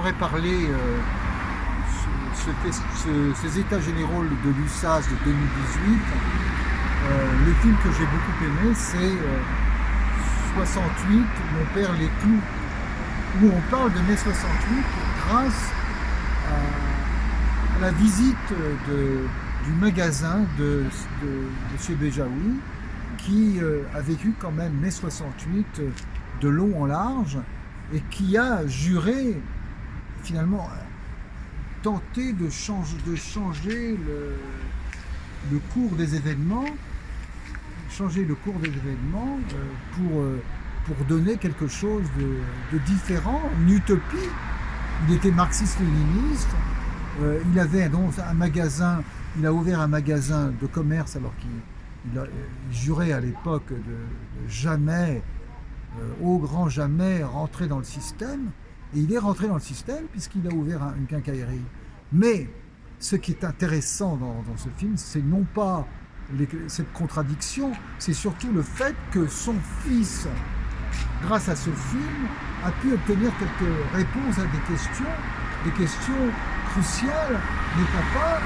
j'aimerais parler ces états généraux de l'USAS de 2018. Le film que j'ai beaucoup aimé, c'est 68, où on perd les clous, où on parle de mai 68 grâce à la visite du magasin de M. Bejaoui, qui a vécu quand même mai 68 de long en large et qui a juré, finalement, tenter de changer le cours des événements, pour donner quelque chose de différent, une utopie. Il était marxiste-léniniste, il avait donc un magasin, il a ouvert un magasin de commerce alors qu'il jurait à l'époque de jamais, au grand jamais, rentrer dans le système. Et il est rentré dans le système puisqu'il a ouvert une quincaillerie. Mais ce qui est intéressant dans ce film, c'est non pas cette contradiction, c'est surtout le fait que son fils, grâce à ce film, a pu obtenir quelques réponses à des questions cruciales. Mais papa,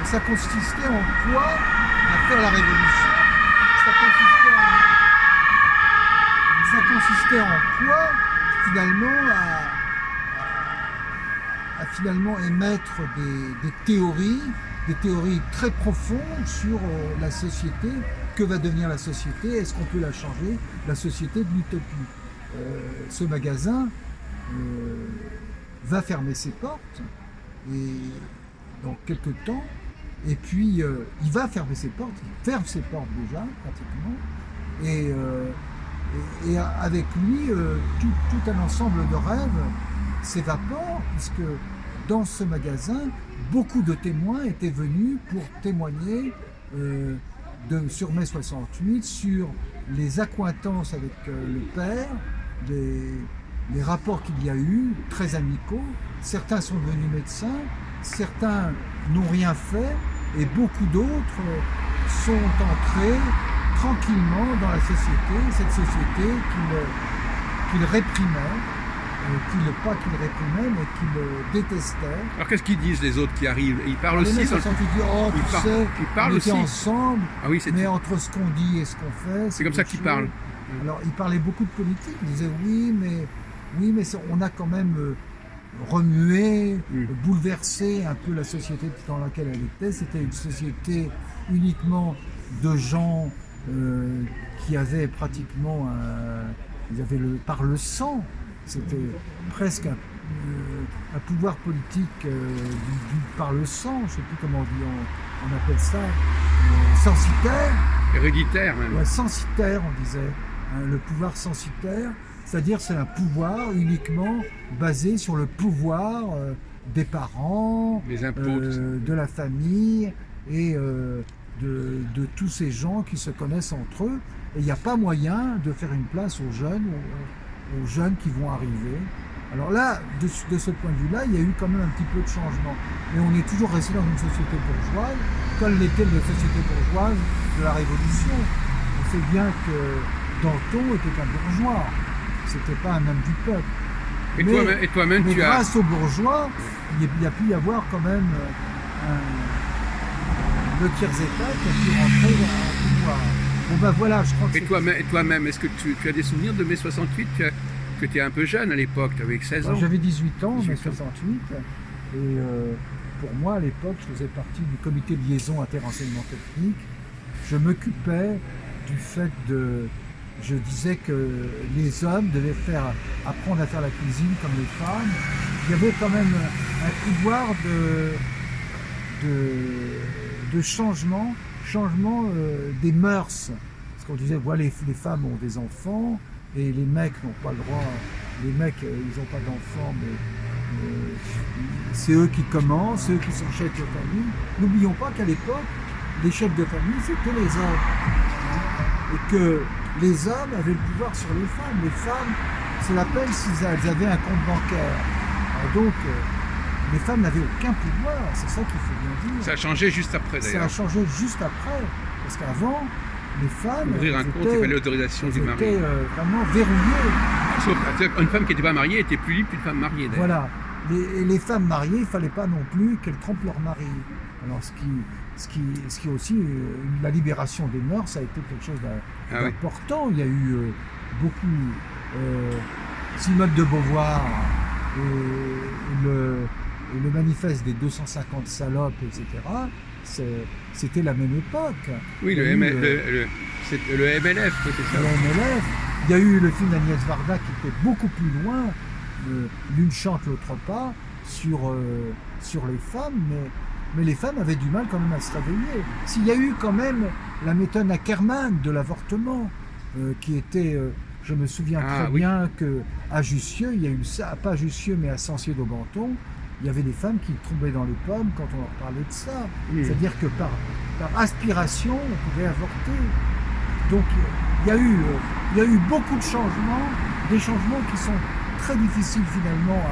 ça consistait en quoi à faire la révolution? Ça consistait en quoi, finalement, à finalement émettre des théories très profondes sur la société. Que va devenir la société? Est-ce qu'on peut la changer? La société de l'utopie. Ce magasin va fermer ses portes et dans quelques temps, et puis il va fermer ses portes, il ferme ses portes déjà pratiquement, et avec lui tout un ensemble de rêves s'évapore, puisque dans ce magasin beaucoup de témoins étaient venus pour témoigner sur mai 68, sur les accointances avec le père, les rapports qu'il y a eu, très amicaux. Certains sont devenus médecins, certains n'ont rien fait, et beaucoup d'autres sont entrés tranquillement dans la société, cette société qu'il réprimait, pas qu'il réprimait, mais qu'il détestait. Alors qu'est-ce qu'ils disent les autres qui arrivent? Ils parlent aussi. Ils disent, oh, tu sais, on était ensemble, ah oui, mais entre ce qu'on dit et ce qu'on fait, c'est comme ça qu'ils parlent. Alors ils parlaient beaucoup de politique, ils disaient oui, mais on a quand même remué, bouleversé un peu la société dans laquelle elle était. C'était une société uniquement de gens qui avaient pratiquement par le sang. C'était presque un pouvoir politique par le sang, je ne sais plus comment on appelle ça, censitaire. Héréditaire même. Ouais, censitaire, on disait. Le pouvoir censitaire, c'est-à-dire c'est un pouvoir uniquement basé sur le pouvoir des parents, les impôts, de la famille et de tous ces gens qui se connaissent entre eux. Et il n'y a pas moyen de faire une place aux jeunes qui vont arriver. Alors là, de ce point de vue-là, il y a eu quand même un petit peu de changement. Mais on est toujours resté dans une société bourgeoise, comme l'était la société bourgeoise de la Révolution. On sait bien que Danton était un bourgeois, c'était pas un homme du peuple. Et toi-même, mais grâce aux bourgeois, il y a pu y avoir quand même le tiers-état qui a pu rentrer dans le pouvoir. Bon ben voilà, je crois que et toi-même, est-ce que tu as des souvenirs de mai 68 que tu es un peu jeune à l'époque, tu avais 16 ans? J'avais 18 ans en mai 68, et pour moi à l'époque, je faisais partie du comité de liaison inter-enseignement technique. Je m'occupais du fait je disais que les hommes devaient apprendre à faire la cuisine comme les femmes. Il y avait quand même un pouvoir de changement des mœurs. Parce qu'on disait, voilà, les femmes ont des enfants et les mecs n'ont pas le droit. Les mecs, ils n'ont pas d'enfants, mais c'est eux qui commencent, c'est eux qui sont chefs de famille. N'oublions pas qu'à l'époque, les chefs de famille, c'était les hommes. Et que les hommes avaient le pouvoir sur les femmes. Les femmes, c'est la peine s'ils avaient un compte bancaire. Alors donc, les femmes n'avaient aucun pouvoir, c'est ça qu'il faut bien dire. Ça a changé juste après d'ailleurs. Ça a changé juste après, parce qu'avant, les femmes... Ouvrir un compte, il fallait l'autorisation du mari. Elles étaient vraiment verrouillées. Sauf une femme qui n'était pas mariée était plus libre qu'une femme mariée d'ailleurs. Voilà, les femmes mariées, il ne fallait pas non plus qu'elles trompent leur mari. Alors ce qui est aussi, la libération des mœurs, ça a été quelque chose d'important. Il y a eu beaucoup, Simone de Beauvoir et le manifeste des 250 salopes, etc. C'était la même époque. Oui, le MLF, c'est ça. Le MLF. Il y a eu le film d'Agnès Varda qui était beaucoup plus loin, l'une chante, l'autre pas, sur les femmes, mais les femmes avaient du mal quand même à se réveiller. S'il y a eu quand même la méthode Ackermann de l'avortement, qui était, je me souviens très bien qu'à Jussieu, il y a eu ça, pas à Jussieu mais à Sancier-d'Aubenton, il y avait des femmes qui tombaient dans les pommes quand on leur parlait de ça. C'est-à-dire que par aspiration, on pouvait avorter. Donc il y a eu beaucoup de changements, des changements qui sont très difficiles finalement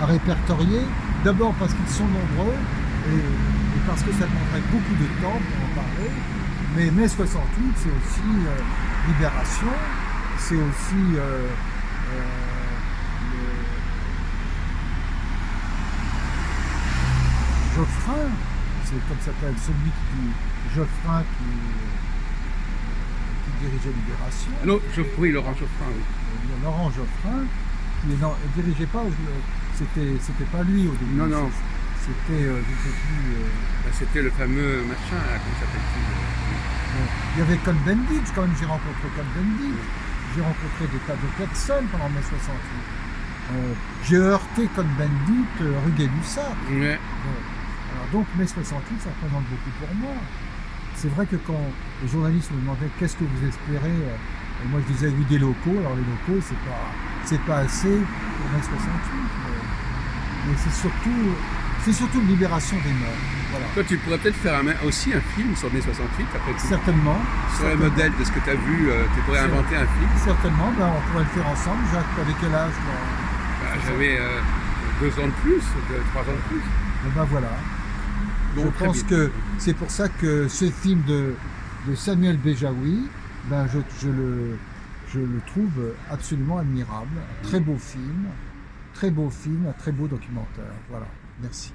à répertorier. D'abord parce qu'ils sont nombreux et parce que ça demanderait beaucoup de temps pour en parler. Mais mai 68, c'est aussi libération, c'est aussi Geoffrin, c'est comme s'appelle celui Geoffrin qui dirigeait Libération. Non, oui, Laurent Geoffrin, oui. Laurent Geoffrin, qui ne dirigeait pas, c'était pas lui au début. Non. C'était, je ne sais plus... c'était le fameux machin, là, comment s'appelle-t-il Il y avait Cohn-Bendit, quand même, j'ai rencontré Cohn-Bendit. J'ai rencontré des tas de personnes pendant mai 68. J'ai heurté Cohn-Bendit rue Gay-Lussac. Ouais. Alors donc mai 68, ça représente beaucoup pour moi. C'est vrai que quand les journalistes me demandaient qu'est-ce que vous espérez, et moi je disais oui, des locaux. Alors les locaux, c'est pas assez pour mai 68. Mais c'est surtout une libération des mœurs. Voilà. Toi, tu pourrais peut-être faire aussi un film sur mai 68 après tout. Certainement. Sur le modèle de ce que tu as vu, tu pourrais inventer un film. Certainement, on pourrait le faire ensemble. Jacques, avec quel âge j'avais 2 ans de plus, 3 ans de plus. Voilà. Donc, je pense que c'est pour ça que ce film de Samuel Bejaoui, je le trouve absolument admirable. Un très beau film, un très beau documentaire. Voilà, merci.